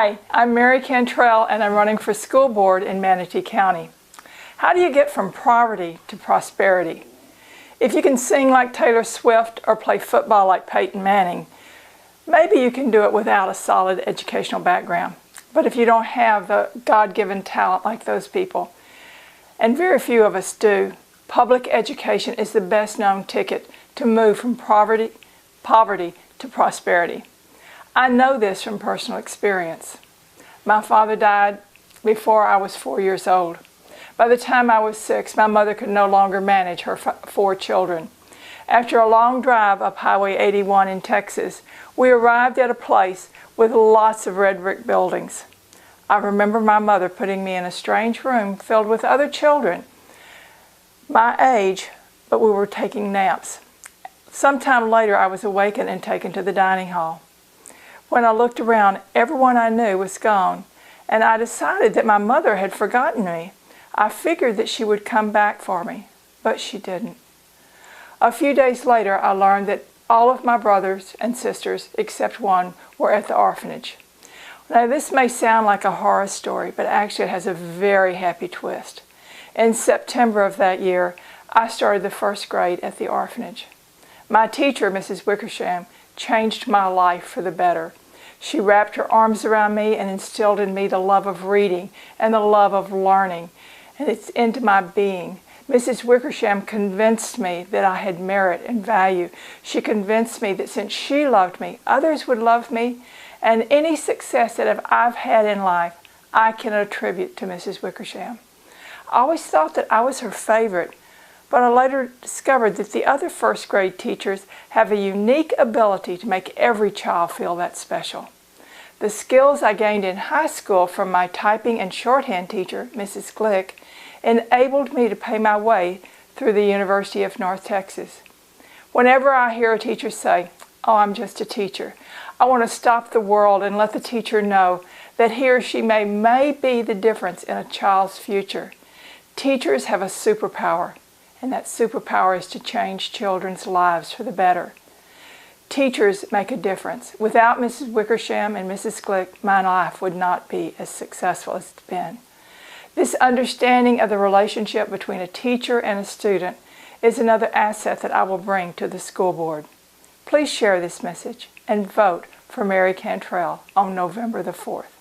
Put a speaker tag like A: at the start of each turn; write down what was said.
A: Hi, I'm Mary Cantrell and I'm running for school board in Manatee County. How do you get from poverty to prosperity? If you can sing like Taylor Swift or play football like Peyton Manning, maybe you can do it without a solid educational background. But if you don't have the God-given talent like those people, and very few of us do, public education is the best known ticket to move from poverty to prosperity. I know this from personal experience. My father died before I was 4 years old. By the time I was 6, my mother could no longer manage her 4 children. After a long drive up Highway 81 in Texas, we arrived at a place with lots of red brick buildings. I remember my mother putting me in a strange room filled with other children my age, but we were taking naps. Sometime later, I was awakened and taken to the dining hall. When I looked around, everyone I knew was gone, and I decided that my mother had forgotten me. I figured that she would come back for me, but she didn't. A few days later, I learned that all of my brothers and sisters, except one, were at the orphanage. Now, this may sound like a horror story, but actually it has a very happy twist. In September of that year, I started the first grade at the orphanage. My teacher, Mrs. Wickersham, changed my life for the better. She wrapped her arms around me and instilled in me the love of reading and the love of learning, and it's into my being. Mrs. Wickersham convinced me that I had merit and value. She convinced me that since she loved me, others would love me, and any success that I've had in life, I can attribute to Mrs. Wickersham. I always thought that I was her favorite, but I later discovered that the other first grade teachers have a unique ability to make every child feel that special. The skills I gained in high school from my typing and shorthand teacher, Mrs. Glick, enabled me to pay my way through the University of North Texas. Whenever I hear a teacher say, "Oh, I'm just a teacher," I want to stop the world and let the teacher know that he or she may be the difference in a child's future. Teachers have a superpower, and that superpower is to change children's lives for the better. Teachers make a difference. Without Mrs. Wickersham and Mrs. Glick, my life would not be as successful as it's been. This understanding of the relationship between a teacher and a student is another asset that I will bring to the school board. Please share this message and vote for Mary Cantrell on November the 4th.